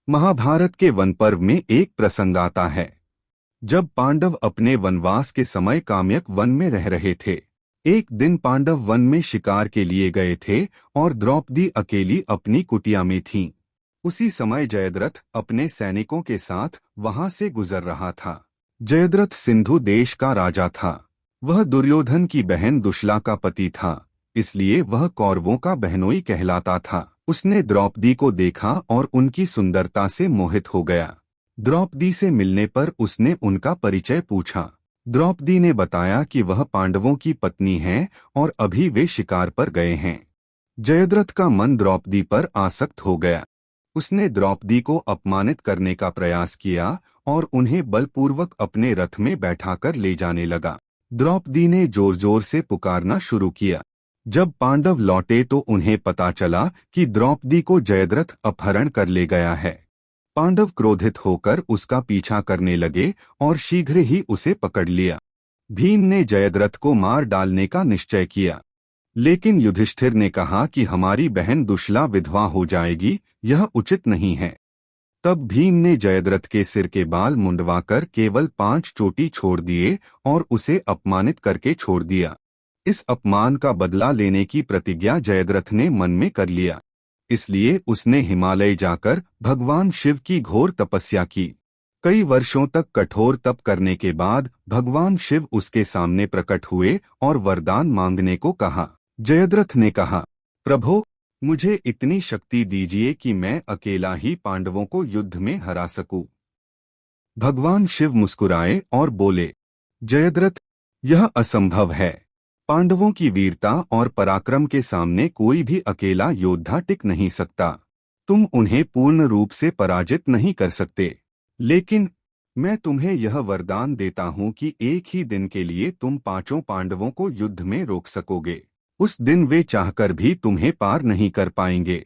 महाभारत के वन पर्व में एक प्रसंग आता है जब पांडव अपने वनवास के समय काम्यक वन में रह रहे थे। एक दिन पांडव वन में शिकार के लिए गए थे और द्रौपदी अकेली अपनी कुटिया में थीं। उसी समय जयद्रथ अपने सैनिकों के साथ वहां से गुजर रहा था। जयद्रथ सिंधु देश का राजा था। वह दुर्योधन की बहन दुशला का पति था, इसलिए वह कौरवों का बहनोई कहलाता था। उसने द्रौपदी को देखा और उनकी सुंदरता से मोहित हो गया। द्रौपदी से मिलने पर उसने उनका परिचय पूछा। द्रौपदी ने बताया कि वह पांडवों की पत्नी है और अभी वे शिकार पर गए हैं। जयद्रथ का मन द्रौपदी पर आसक्त हो गया। उसने द्रौपदी को अपमानित करने का प्रयास किया और उन्हें बलपूर्वक अपने रथ में बैठाकर ले जाने लगा। द्रौपदी ने जोर जोर से पुकारना शुरू किया। जब पांडव लौटे तो उन्हें पता चला कि द्रौपदी को जयद्रथ अपहरण कर ले गया है। पांडव क्रोधित होकर उसका पीछा करने लगे और शीघ्र ही उसे पकड़ लिया। भीम ने जयद्रथ को मार डालने का निश्चय किया, लेकिन युधिष्ठिर ने कहा कि हमारी बहन दुशला विधवा हो जाएगी, यह उचित नहीं है। तब भीम ने जयद्रथ के सिर के बाल मुंडवाकर केवल 5 चोटी छोड़ दिए और उसे अपमानित करके छोड़ दिया। इस अपमान का बदला लेने की प्रतिज्ञा जयद्रथ ने मन में कर लिया। इसलिए उसने हिमालय जाकर भगवान शिव की घोर तपस्या की। कई वर्षों तक कठोर तप करने के बाद भगवान शिव उसके सामने प्रकट हुए और वरदान मांगने को कहा। जयद्रथ ने कहा, प्रभो, मुझे इतनी शक्ति दीजिए कि मैं अकेला ही पांडवों को युद्ध में हरा सकूं। भगवान शिव मुस्कुराए और बोले, जयद्रथ, यह असंभव है। पांडवों की वीरता और पराक्रम के सामने कोई भी अकेला योद्धा टिक नहीं सकता। तुम उन्हें पूर्ण रूप से पराजित नहीं कर सकते, लेकिन मैं तुम्हें यह वरदान देता हूं कि एक ही दिन के लिए तुम 5 पांडवों को युद्ध में रोक सकोगे। उस दिन वे चाहकर भी तुम्हें पार नहीं कर पाएंगे।